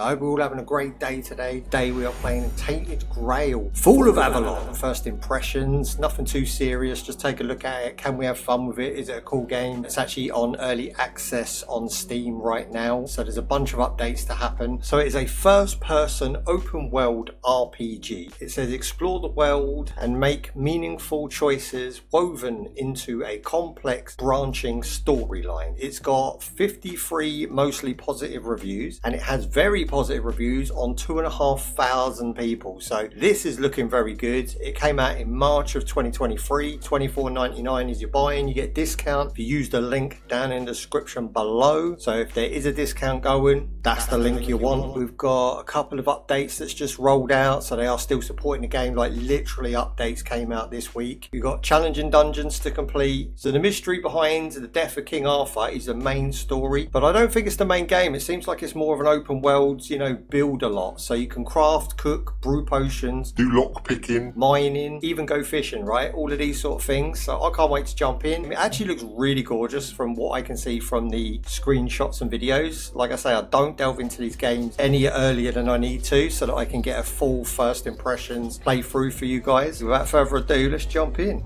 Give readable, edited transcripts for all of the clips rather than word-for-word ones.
I hope we're all having a great day today. Today we are playing Tainted Grail, Fall of Avalon. First impressions, nothing too serious, just take a look at it. Can we have fun with it? Is it a cool game? It's actually on early access on Steam right now, so there's a bunch of updates to happen. So it is a first person open world RPG. It says explore the world and make meaningful choices woven into a complex branching storyline. It's got 53 mostly positive reviews and it has very positive reviews on 2,500 people, so this is looking very good. It came out in March of 2023. $24.99 is your buy-in. You get a discount if you use the link down in the description below, so if there is a discount going, that's the link you want. We've got a couple of updates that's just rolled out, so they are still supporting the game. Like literally updates came out this week. We've got challenging dungeons to complete. So the mystery behind the death of King Arthur is the main story, but I don't think it's the main game. It seems like it's more of an open world, you know, build a lot, so you can craft, cook, brew potions, do lock picking, mining, even go fishing, right? All of these sort of things. So I can't wait to jump in. It actually looks really gorgeous from what I can see from the screenshots and videos. Like I say, I don't delve into these games any earlier than I need to, so that I can get a full first impressions playthrough for you guys. Without further ado, let's jump in.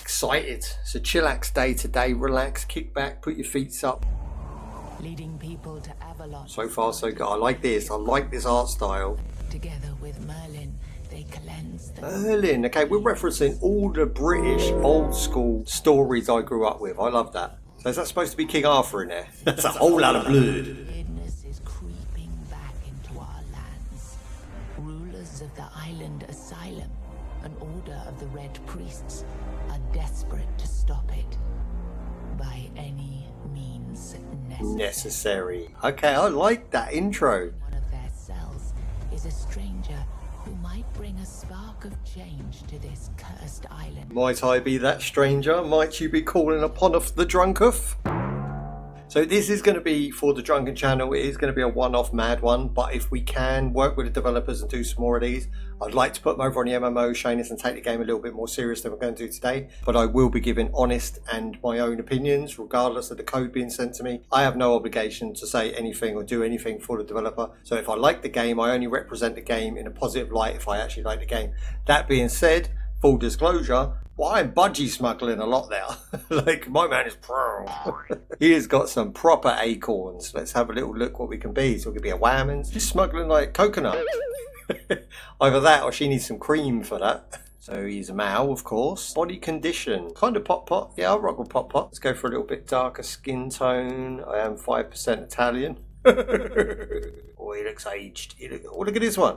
Excited. It's a chillax day today. Relax, kick back, put your feet up. Leading people to Avalon. So far so good. I like this. I like this art style. Together with Merlin, they cleanse the... Merlin. Okay, we're referencing all the British old school stories I grew up with. I love that. So is that supposed to be King Arthur in there? That's a whole lot of blood. Weirdness is creeping back into our lands. Rulers of the island asylum, an order of the Red Priests, are desperate to stop it by any means necessary. Okay, I like that intro. One of their cells is a stranger who might bring a spark of change to this cursed island. Might I be that stranger? Might you be calling upon us the drunketh? So this is going to be for the Drunken channel. It is going to be a one-off mad one, but if we can work with the developers and do some more of these, I'd like to put them over on the MMO, Shanuz, and take the game a little bit more serious than we're going to do today. But I will be giving honest and my own opinions, regardless of the code being sent to me. I have no obligation to say anything or do anything for the developer. So if I like the game, I only represent the game in a positive light if I actually like the game. That being said, full disclosure, well, I'm budgie smuggling a lot there. Like, my man is pro. He has got some proper acorns. Let's have a little look what we can be. So we could be a whammons. Just smuggling like coconut. Either that or she needs some cream for that. So he's a Mao, of course. Body condition. Kind of pot. Yeah, I'll rock with pot. Let's go for a little bit darker skin tone. I am 5% Italian. Oh, he looks aged. Oh, look at this one.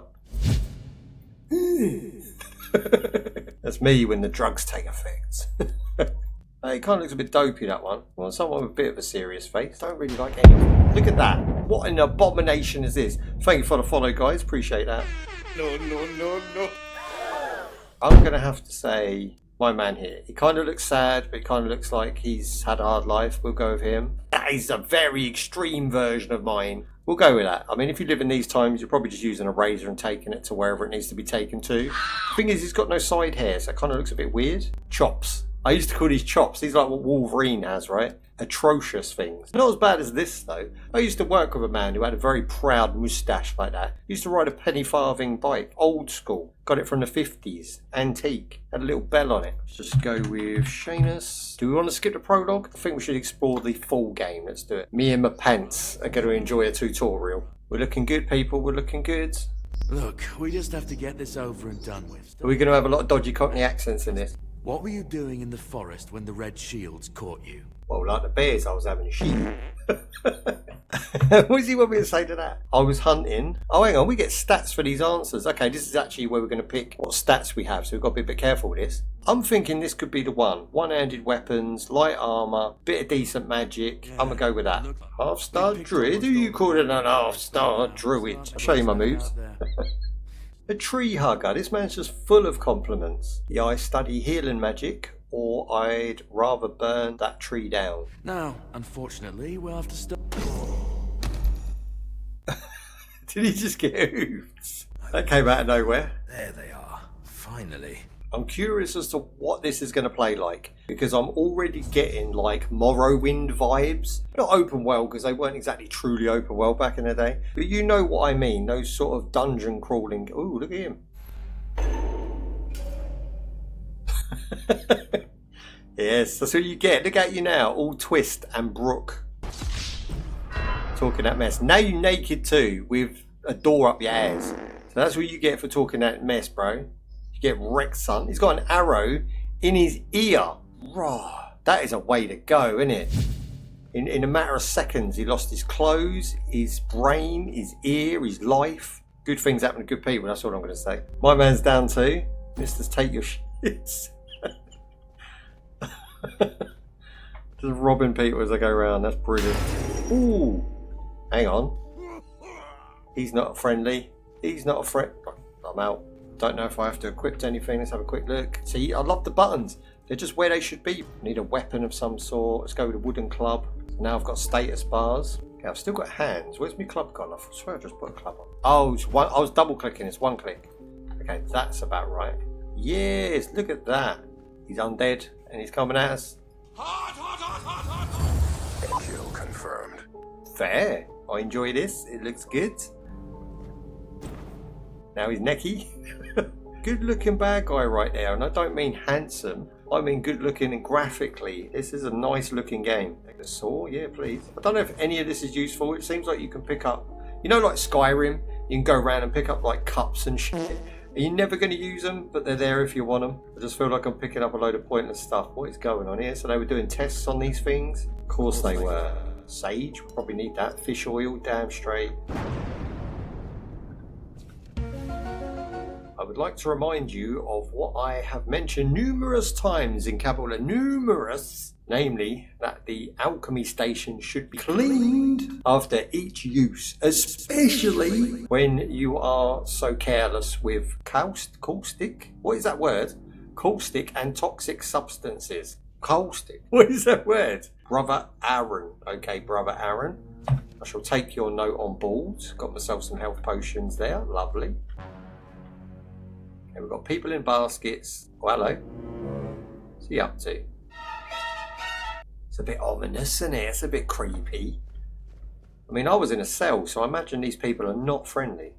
That's me when the drugs take effect. It kind of looks a bit dopey, that one. Well, someone with a bit of a serious face. Don't really like anything. Look at that. What an abomination is this? Thank you for the follow, guys. Appreciate that. No. I'm going to have to say my man here. He kind of looks sad, but he kind of looks like he's had a hard life. We'll go with him. That is a very extreme version of mine. We'll go with that. I mean, if you live in these times, you're probably just using a razor and taking it to wherever it needs to be taken to. The thing is, he's got no side hair, so it kind of looks a bit weird. Chops. I used to call these chops. These are like what Wolverine has, right? Atrocious things. Not as bad as this, though. I used to work with a man who had a very proud moustache like that. He used to ride a penny farthing bike. Old school. Got it from the 50s. Antique. Had a little bell on it. Let's just go with Shanuz. Do we want to skip the prologue? I think we should explore the full game. Let's do it. Me and my pants are going to enjoy a tutorial. We're looking good, people. We're looking good. Look, we just have to get this over and done with. Are we going to have a lot of dodgy Cockney accents in this? What were you doing in the forest when the Red Shields caught you? Well, like the bears, I was having a sheep. What does he want me to say to that? I was hunting. Oh, hang on, we get stats for these answers. Okay, this is actually where we're going to pick what stats we have, so we've got to be a bit careful with this. I'm thinking this could be the one. One-handed weapons, light armour, bit of decent magic. Yeah, I'm going to go with that. Half-star druid? Who you calling an half-star druid? I'll show you my moves. A tree hugger. This man's just full of compliments. Yeah, I study healing magic, or I'd rather burn that tree down. Now, unfortunately, we'll have to stop. Did he just get hoofed? That came out of nowhere. There they are. Finally. I'm curious as to what this is going to play like, because I'm already getting like Morrowind vibes. Not open world, because they weren't exactly truly open world back in the day, but you know what I mean, those sort of dungeon crawling. Ooh, look at him. Yes, that's what you get. Look at you now, all twist and brook. Talking that mess. Now you naked too, with a door up your ass. So that's what you get for talking that mess, bro. Get wrecked, son. He's got an arrow in his ear. Raw. That is a way to go, isn't it? In a matter of seconds, he lost his clothes, his brain, his ear, his life. Good things happen to good people, that's all I'm going to say. My man's down too. Misters, take your shits. Just robbing people as I go around. That's brilliant. Ooh. Hang on. He's not friendly. He's not a friend. I'm out. Don't know if I have to equip anything. Let's have a quick look. See, I love the buttons. They're just where they should be. Need a weapon of some sort. Let's go with a wooden club. Now I've got status bars. Okay, I've still got hands. Where's my club gone? I swear I just put a club on. Oh, it's one, I was double clicking. It's one click. Okay, that's about right. Yes, look at that. He's undead and he's coming at us. Kill confirmed. Fair. I enjoy this. It looks good. Now he's necky. Good looking bad guy right there, and I don't mean handsome, I mean good looking and graphically. This is a nice looking game. Take the saw, yeah please. I don't know if any of this is useful. It seems like you can pick up, you know, like Skyrim, you can go around and pick up like cups and shit. And you're never going to use them, but they're there if you want them. I just feel like I'm picking up a load of pointless stuff. What is going on here? So they were doing tests on these things? Of course they were. Sage, probably need that. Fish oil, damn straight. I would like to remind you of what I have mentioned numerous times in capital letters, numerous, namely that the alchemy station should be cleaned after each use, especially when you are so careless with caustic, what is that word? Caustic and toxic substances. Caustic, what is that word? Brother Aaron. Okay, Brother Aaron, I shall take your note on board. Got myself some health potions there, lovely. We've got people in baskets. Oh, hello. What's he up to? It's a bit ominous, isn't it? It's a bit creepy. I mean, I was in a cell, so I imagine these people are not friendly.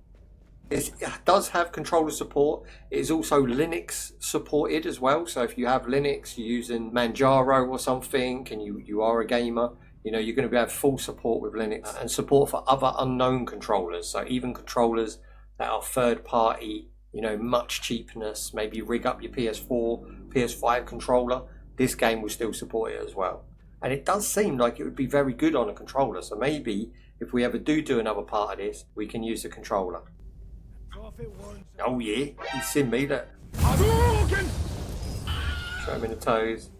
It does have controller support. It is also Linux supported as well. So if you have Linux, you're using Manjaro or something, and you are a gamer, you know, you're going to have full support with Linux and support for other unknown controllers. So even controllers that are third party, you know, much cheapness, maybe rig up your PS4, PS5 controller, this game will still support it as well. And it does seem like it would be very good on a controller, so maybe if we ever do another part of this, we can use the controller. Oh yeah, he's seen me, look. Show him in the toes.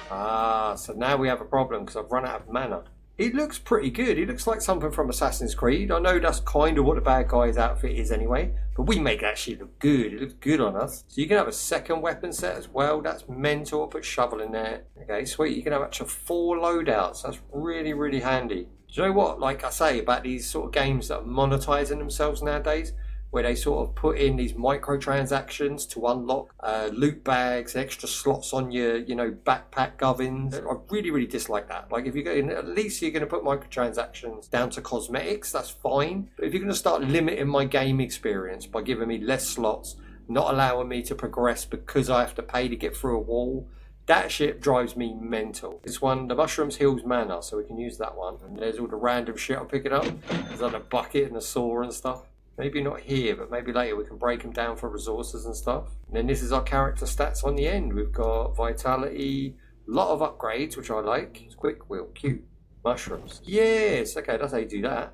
Ah, so now we have a problem because I've run out of mana. He looks pretty good. He looks like something from Assassin's Creed. I know that's kind of what the bad guy's outfit is anyway, but we make that shit look good. It looks good on us. So you can have a second weapon set as well. That's mental. I'll put shovel in there. Okay, sweet. You can have actually 4 loadouts. That's really, really handy. Do you know what? Like I say about these sort of games that are monetizing themselves nowadays, where they sort of put in these microtransactions to unlock loot bags, extra slots on your, you know, backpack gubbins. I really, really dislike that. Like if you're going, at least you're going to put microtransactions down to cosmetics, that's fine. But if you're going to start limiting my game experience by giving me less slots, not allowing me to progress because I have to pay to get through a wall, that shit drives me mental. This one, the mushrooms heals mana, so we can use that one. And there's all the random shit I'll pick it up. There's like a bucket and a saw and stuff. Maybe not here, but maybe later we can break them down for resources and stuff. And then this is our character stats on the end. We've got vitality, a lot of upgrades, which I like. It's quick wheel, cute. Mushrooms. Yes, okay, that's how you do that.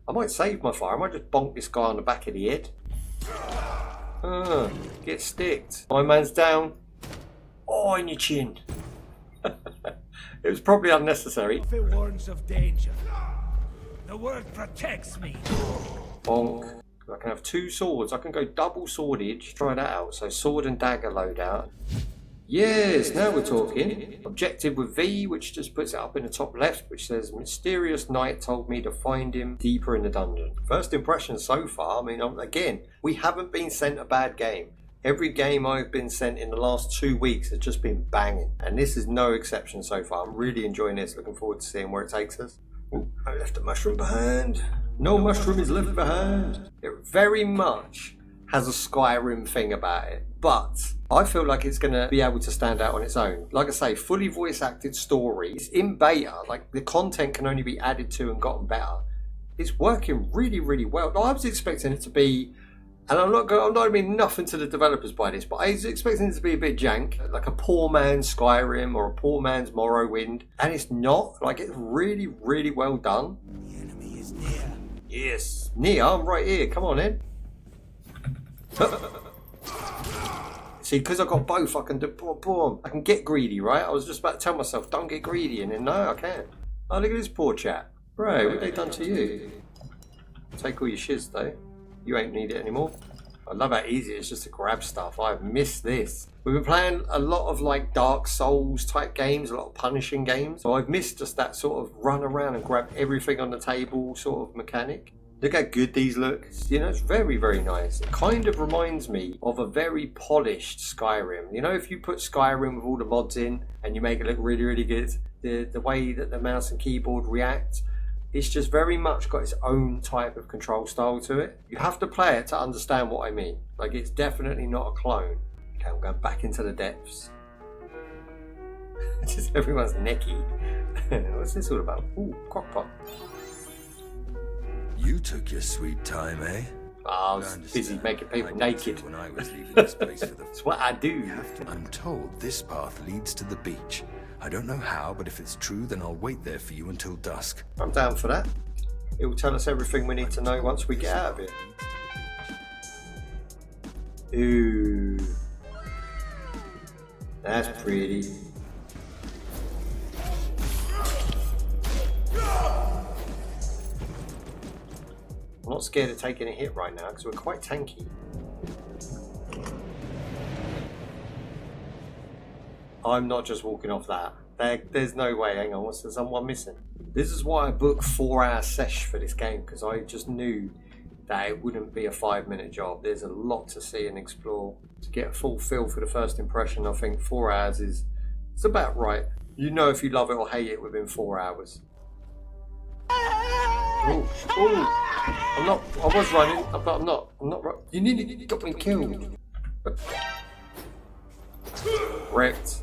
I might save my fire. I might just bonk this guy on the back of the head. Get sticked. My man's down. Oh, in your chin. It was probably unnecessary. It warns of danger. The word protects me. Bonk. I can have 2 swords. I can go double swordage. Try that out. So sword and dagger loadout. Yes, now we're talking. Objective with V, which just puts it up in the top left, which says mysterious knight told me to find him deeper in the dungeon. First impression so far, I mean, again, we haven't been sent a bad game. Every game I've been sent in the last 2 weeks has just been banging, and this is no exception so far. I'm really enjoying this, looking forward to seeing where it takes us. Ooh, I left a mushroom behind. No mushroom is left behind. It very much has a Skyrim thing about it, but I feel like it's going to be able to stand out on its own. Like I say, fully voice acted stories in beta, like the content can only be added to and gotten better. It's working really, really well. I was expecting it to be, and I'm not mean nothing to the developers by this, but I was expecting it to be a bit jank, like a poor man's Skyrim or a poor man's Morrowind, and it's not. Like, it's really, really well done. The enemy is near. Yes, near. I'm right here. Come on in. See, because I've got both, I can do boom. I can get greedy, right? I was just about to tell myself, don't get greedy, and then no, I can't. Oh, look at this poor chap. Bro, what have they done to you? Take all your shiz, though. You ain't need it anymore. I love how easy it is just to grab stuff. I've missed this. We've been playing a lot of like Dark Souls type games, a lot of punishing games. So I've missed just that sort of run around and grab everything on the table sort of mechanic. Look how good these look. You know, it's very, very nice. It kind of reminds me of a very polished Skyrim. You know, if you put Skyrim with all the mods in and you make it look really, really good, the way that the mouse and keyboard react, it's just very much got its own type of control style to it. You have to play it to understand what I mean. Like, it's definitely not a clone. Okay, I'm going back into the depths. Just everyone's necky. What's this all about? Ooh, crockpot. You took your sweet time, eh? I was busy making people naked. When I was leaving this place for the... That's what I do. I'm told this path leads to the beach. I don't know how, but if it's true, then I'll wait there for you until dusk. I'm down for that. It will tell us everything we need to know once we get out of it. Ooh. That's pretty. I'm not scared of taking a hit right now because we're quite tanky. I'm not just walking off that. There's no way. Hang on, what's someone missing? This is why I booked 4-hour sesh for this game, because I just knew that it wouldn't be a 5-minute job. There's a lot to see and explore. To get a full feel for the first impression, I think 4 hours is it's about right. You know if you love it or hate it within 4 hours. Ooh, ooh. I was running, but I'm not you nearly got me killed. Wrecked.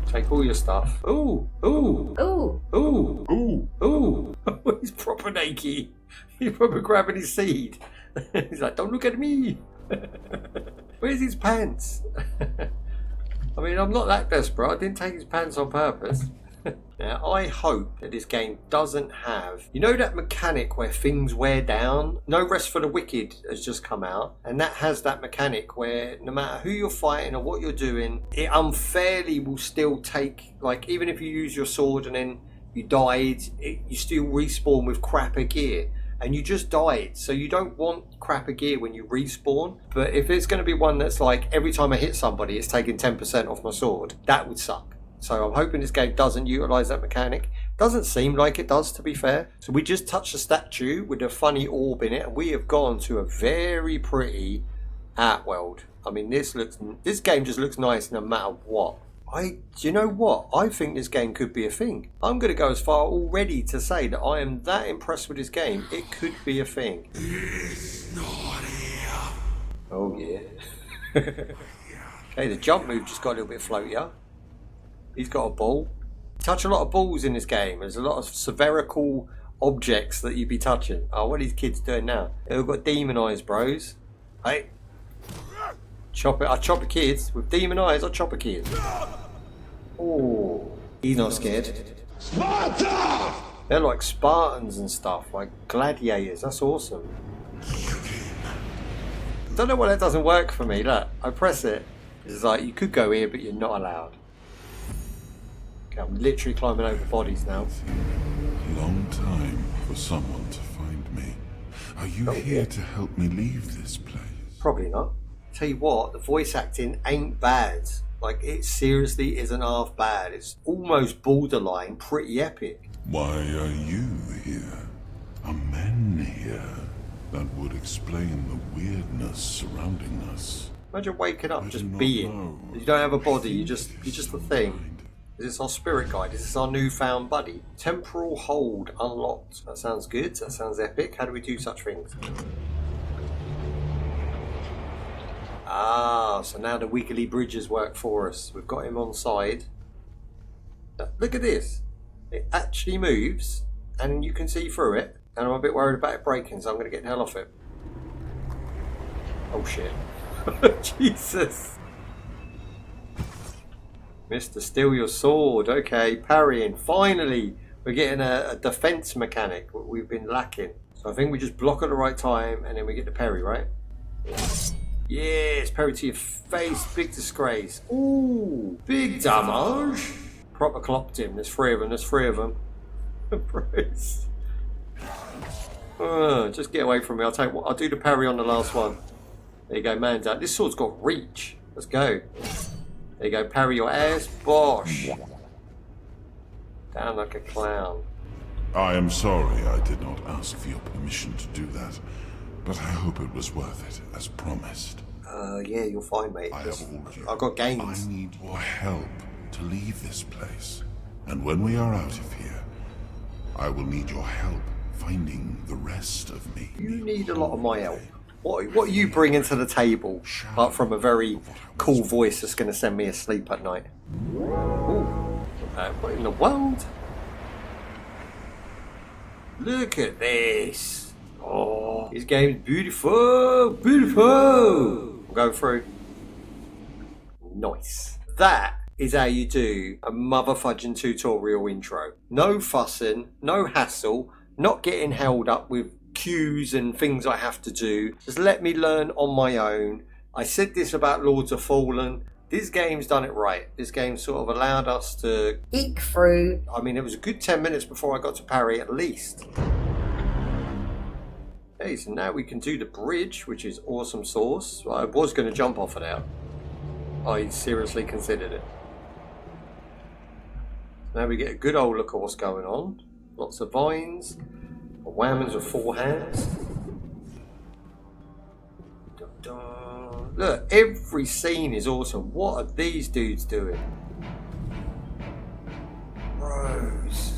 Take all your stuff. Ooh, ooh, ooh, ooh, ooh, ooh. He's proper naked. He's proper grabbing his seed. He's like, don't look at me. Where's his pants? I mean, I'm not that desperate. I didn't take his pants on purpose. Now, I hope that this game doesn't have, you know, that mechanic where things wear down? No Rest for the Wicked has just come out, and that has that mechanic where no matter who you're fighting or what you're doing, it unfairly will still take, like, even if you use your sword and then you died, you still respawn with crapper gear. And you just died, so you don't want crapper gear when you respawn. But if it's going to be one that's like, every time I hit somebody, it's taking 10% off my sword, that would suck. So I'm hoping this game doesn't utilise that mechanic. Doesn't seem like it does, to be fair. So we just touched a statue with a funny orb in it, and we have gone to a very pretty art world. I mean, this game just looks nice no matter what. Do you know what? I think this game could be a thing. I'm going to go as far already to say that I am that impressed with this game, it could be a thing. It's not here. Oh yeah. Okay, the jump move just got a little bit floatier. He's got a ball. Touch a lot of balls in this game. There's a lot of spherical objects that you'd be touching. Oh, what are these kids doing now? They've got demon eyes, bros. Hey. Chop it. I chop a kids. With demon eyes, I chop a kid. Oh. He's not scared. Sparta! They're like Spartans and stuff. Like gladiators. That's awesome. I don't know why that doesn't work for me. Look, I press it. It's like, you could go here, but you're not allowed. Okay, I'm literally climbing over bodies now. Long time for someone to find me. Are you here to help me leave this place? Probably not. Tell you what, the voice acting ain't bad. Like, it seriously isn't half bad. It's almost borderline pretty epic. Why are you here? Are men here? That would explain the weirdness surrounding us. Imagine waking up I just do not being. know. You don't have a body, you're just a thing. Is this our spirit guide? Is this our newfound buddy? Temporal hold unlocked. That sounds good. That sounds epic. How do we do such things? Ah, so now the wiggly bridges work for us. We've got him on side. Look at this. It actually moves, and you can see through it. And I'm a bit worried about it breaking, so I'm going to get the hell off it. Oh shit. Jesus. Mr. Steal Your Sword. Okay, parrying. Finally, we're getting a defense mechanic. We've been lacking. So I think we just block at the right time, and then we get the parry, right? Yes, parry to your face. Big disgrace. Ooh, big damage. Proper clocked him. There's three of them. There's three of them. Brace. Just get away from me. I'll do the parry on the last one. There you go, man's out. This sword's got reach. Let's go. There you go. Parry your ass. Bosh. Down like a clown. I am sorry I did not ask for your permission to do that, but I hope it was worth it, as promised. Yeah, you're fine, mate. I have all you. I've got gains. I need your help to leave this place. And when we are out of here, I will need your help finding the rest of me. You need a lot of my help. What are you bringing to the table, apart from a very cool voice that's going to send me asleep at night? Ooh. What in the world? Look at this. Oh, this game's beautiful. Beautiful. We'll go through. Nice. That is how you do a motherfudging tutorial intro. No fussing, no hassle, not getting held up with cues and things I have to do. Just let me learn on my own. I said this about Lords of Fallen. This game's done it right. This game sort of allowed us to eke through. I mean, it was a good 10 minutes before I got to parry at least. Okay, so now we can do the bridge, which is awesome sauce. I was going to jump off of that. I seriously considered it. Now we get a good old look at what's going on. Lots of vines. Whammons with four hands. Dun, dun. Look, every scene is awesome. What are these dudes doing? Rose.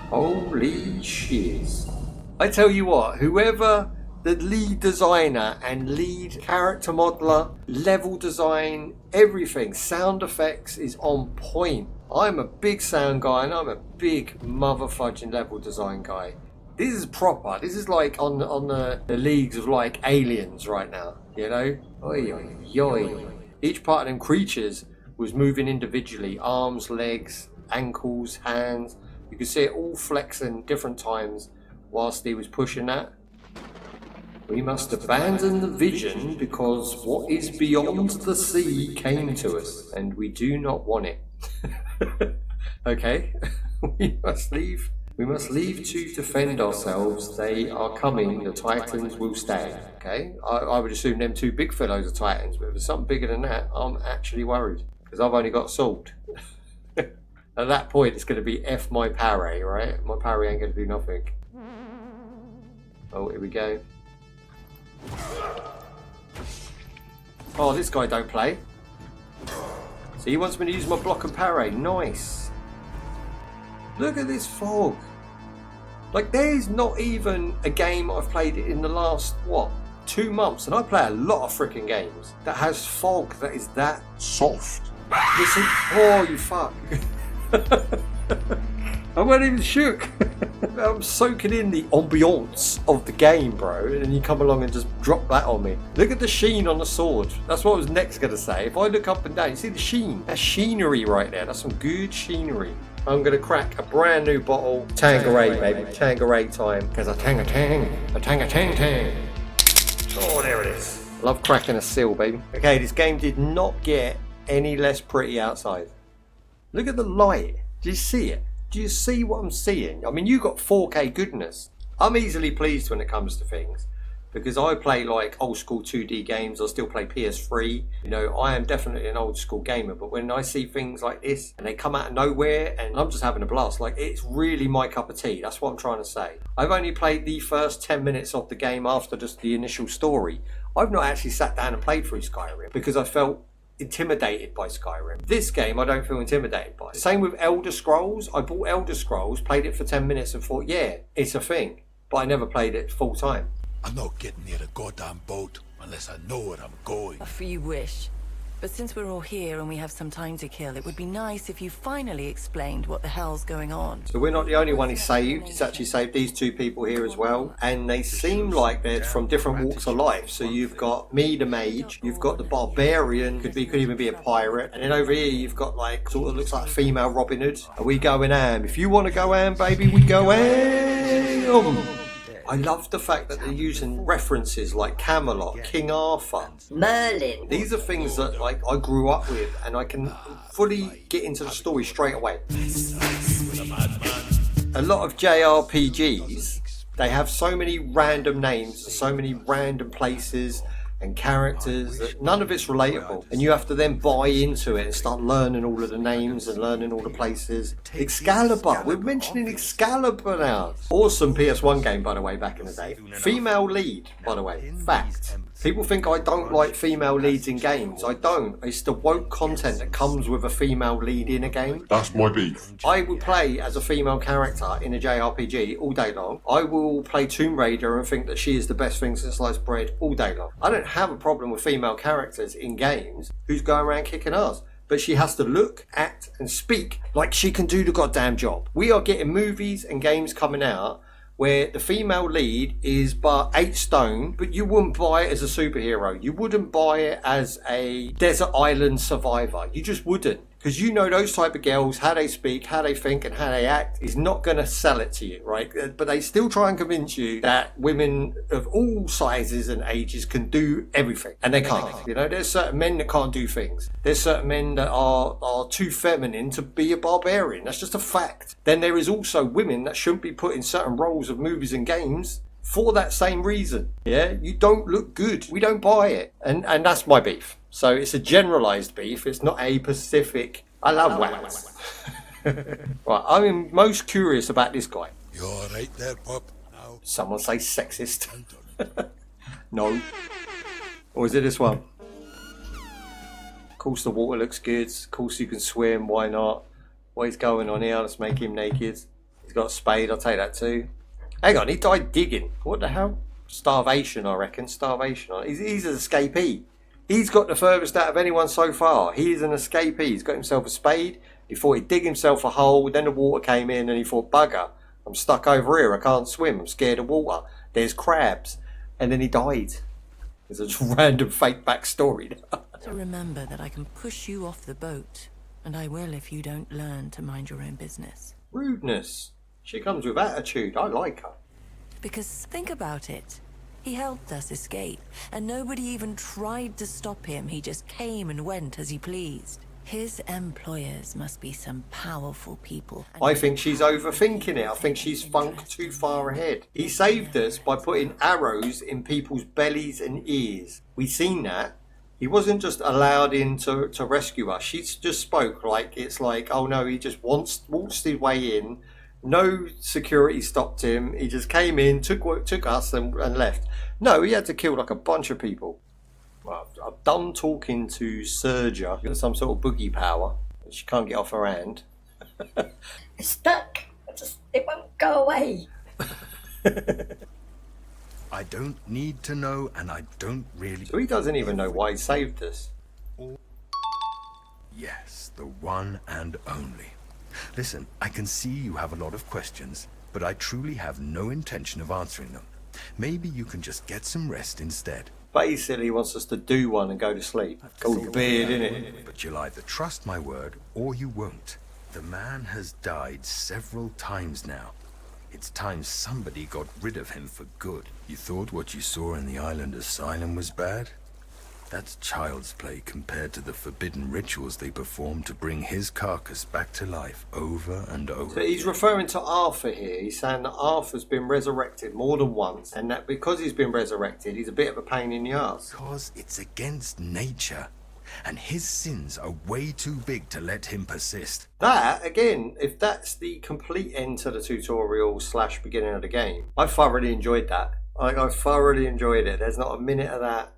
Holy shiz. I tell you what, whoever the lead designer and lead character modeler, level design, everything, sound effects is on point. I'm a big sound guy and I'm a big motherfudging level design guy. This is proper. This is like on the leagues of like aliens right now, you know? Oy, oy, oy. Each part of them creatures was moving individually. Arms, legs, ankles, hands. You could see it all flexing different times whilst he was pushing that. We must abandon the vision because what is beyond the sea came to us and we do not want it. Okay, we must leave to defend ourselves. They are coming, the Titans will stand. Okay, I would assume them two big fellows are Titans, but if there's something bigger than that, I'm actually worried because I've only got sword. At that point it's going to be F my parry, right? My parry ain't going to do nothing. Oh, here we go. Oh, this guy don't play. So he wants me to use my block and parry. Nice. Look at this fog. Like, there's not even a game I've played in the last, 2 months, and I play a lot of freaking games that has fog that is that soft. Listen, oh, you fuck. I wasn't even shook. I'm soaking in the ambiance of the game, bro, and then you come along and just drop that on me. Look at the sheen on the sword. That's what I was next going to say. If I look up and down, you see the sheen? That's sheenery right there. That's some good sheenery. I'm going to crack a brand new bottle. Tanqueray, baby. Tanqueray time. Because a tang. Oh, there it is. Love cracking a seal, baby. Okay, this game did not get any less pretty outside. Look at the light. Do you see it? Do you see what I'm seeing? I mean, you got 4K goodness. I'm easily pleased when it comes to things. because I play like old school 2D games. I still play PS3. You know, I am definitely an old school gamer, but when I see things like this and they come out of nowhere and I'm just having a blast, like it's really my cup of tea. That's what I'm trying to say. I've only played the first 10 minutes of the game after just the initial story. I've not actually sat down and played through Skyrim because I felt intimidated by Skyrim. This game I don't feel intimidated by. Same with Elder Scrolls. I bought Elder Scrolls, played it for 10 minutes and thought, yeah, it's a thing. But I never played it full time. I'm not getting near a goddamn boat unless I know where I'm going. For you wish. But since we're all here and we have some time to kill, it would be nice if you finally explained what the hell's going on. So we're not the only one he's saved. He's actually saved these two people here as well. And they seem like they're from different walks of life. So you've got me, the mage. You've got the barbarian. Could even be a pirate. And then over here you've got like, sort of looks like a female Robin Hood. Are we going ham? If you want to go ham, baby, we go ham. I love the fact that they're using references like Camelot, King Arthur, Merlin. These are things that like I grew up with and I can fully get into the story straight away. A lot of JRPGs, they have so many random names, so many random places and characters that none of it's relatable, and you have to then buy into it and start learning all of the names and learning all the places. Excalibur, we're mentioning Excalibur now. Awesome PS1 game, by the way, back in the day. Female lead, by the way, fact. People think I don't like female leads in games. I don't. It's the woke content that comes with a female lead in a game. That's my beef. I would play as a female character in a JRPG all day long. I will play Tomb Raider and think that she is the best thing since sliced bread all day long. I don't have a problem with female characters in games who's going around kicking ass. But she has to look, act and speak like she can do the goddamn job. We are getting movies and games coming out where the female lead is but 8 stone, but you wouldn't buy it as a superhero. You wouldn't buy it as a desert island survivor. You just wouldn't. Because you know those type of girls, how they speak, how they think and how they act is not going to sell it to you, right? But they still try and convince you that women of all sizes and ages can do everything. And they can't. You know, there's certain men that can't do things. There's certain men that are too feminine to be a barbarian. That's just a fact. Then there is also women that shouldn't be put in certain roles of movies and games for that same reason. Yeah, you don't look good. We don't buy it. And that's my beef. So it's a generalised beef. It's not a specific. I love wax. Right, I'm most curious about this guy. You alright there, pup? Now. Someone say sexist. No. Or is it this one? Of course the water looks good. Of course you can swim. Why not? What is going on here? Let's make him naked. He's got a spade. I'll take that too. Hang on, he died digging. What the hell? Starvation, I reckon. Starvation. He's an escapee. He's got the furthest out of anyone so far. He is an escapee. He's got himself a spade. He thought he'd dig himself a hole. Then the water came in and he thought, bugger, I'm stuck over here. I can't swim. I'm scared of water. There's crabs. And then he died. There's a random fake backstory. So remember that I can push you off the boat, and I will if you don't learn to mind your own business. Rudeness. She comes with attitude. I like her. Because think about it. He helped us escape, and nobody even tried to stop him. He just came and went as he pleased. His employers must be some powerful people. I think she's overthinking it. I think she's funked too far ahead. He saved us by putting arrows in people's bellies and ears. We seen that. He wasn't just allowed in to rescue us. She just spoke like it's like, oh no, he just waltzed his way in. No security stopped him. He just came in, took us and left. No, he had to kill like a bunch of people. Well, I'm done talking to Serja. Got some sort of boogie power. She can't get off her hand. It's stuck. It won't go away. I don't need to know, and I don't really... So he doesn't even know why he saved us. Yes, the one and only. Listen, I can see you have a lot of questions, but I truly have no intention of answering them. Maybe you can just get some rest instead. Basically, he wants us to do one and go to sleep. Called beard, innit? But you'll either trust my word, or you won't. The man has died several times now. It's time somebody got rid of him for good. You thought what you saw in the island asylum was bad? That's child's play compared to the forbidden rituals they perform to bring his carcass back to life over and over. So he's referring to Arthur here. He's saying that Arthur's been resurrected more than once, and that because he's been resurrected, he's a bit of a pain in the ass. Because it's against nature, and his sins are way too big to let him persist. That, again, if that's the complete end to the tutorial / beginning of the game, I thoroughly enjoyed that. I thoroughly enjoyed it. There's not a minute of that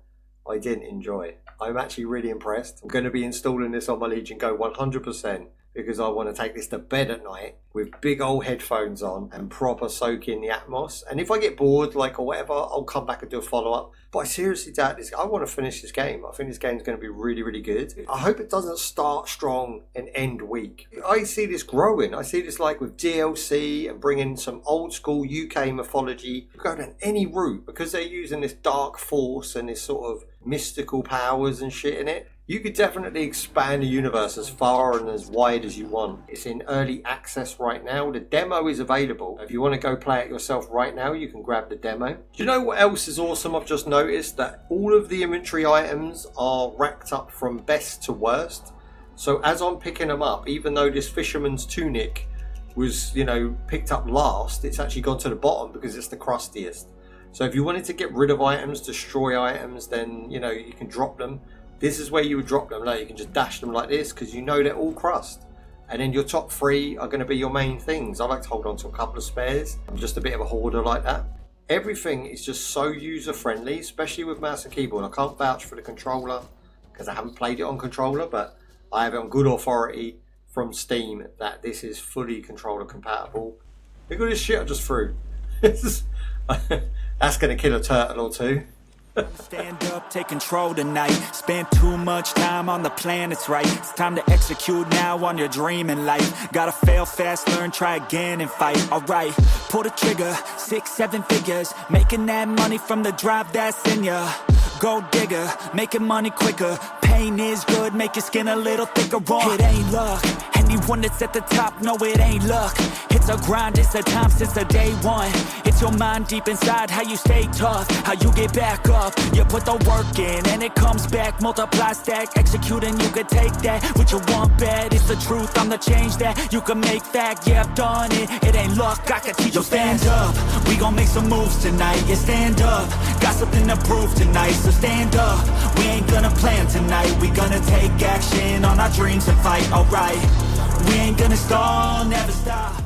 I didn't enjoy. I'm actually really impressed. I'm going to be installing this on my Legion Go 100% because I want to take this to bed at night with big old headphones on and proper soak in the atmos. And if I get bored, like, or whatever, I'll come back and do a follow-up. But I seriously doubt this. I want to finish this game. I think this game's going to be really, really good. I hope it doesn't start strong and end weak. I see this growing. I see this like with DLC and bringing some old school UK mythology. Go down any route because they're using this dark force and this sort of mystical powers and shit in it. You could definitely expand the universe as far and as wide as you want. It's in early access right now. The demo is available. If you want to go play it yourself right now, you can grab the demo. Do you know what else is awesome? I've just noticed that all of the inventory items are racked up from best to worst. So as I'm picking them up, even though this fisherman's tunic was, you know, picked up last, it's actually gone to the bottom because it's the crustiest. So if you wanted to get rid of items, destroy items, then, you know, you can drop them. This is where you would drop them. Like, you can just dash them like this because you know they're all crust. And then your top 3 are going to be your main things. I like to hold on to a couple of spares. I'm just a bit of a hoarder like that. Everything is just so user friendly, especially with mouse and keyboard. I can't vouch for the controller because I haven't played it on controller, but I have it on good authority from Steam that this is fully controller compatible. Look at this shit I just threw. That's going to kill a turtle or two. Stand up, take control tonight. Spend too much time on the plan, it's right. It's time to execute now on your dream in life. Gotta fail fast, learn, try again and fight. Alright, pull the trigger, 6, 7 figures. Making that money from the drive that's in ya. Gold digger, making money quicker. Pain is good, make your skin a little thicker. It ain't luck, anyone that's at the top, no it ain't luck. It's a grind, it's a time since the day one. It's your mind deep inside, how you stay tough, how you get back up. You put the work in and it comes back. Multiply, stack, execute and you can take that. What you want bad, it's the truth, I'm the change that you can make fact. Yeah, I've done it, it ain't luck, I can teach you. Stand up, we gon' make some moves tonight. Yeah, stand up, got something to prove tonight. So stand up, we ain't gonna plan tonight. We gonna take action on our dreams and fight, alright. We ain't gonna stall, never stop.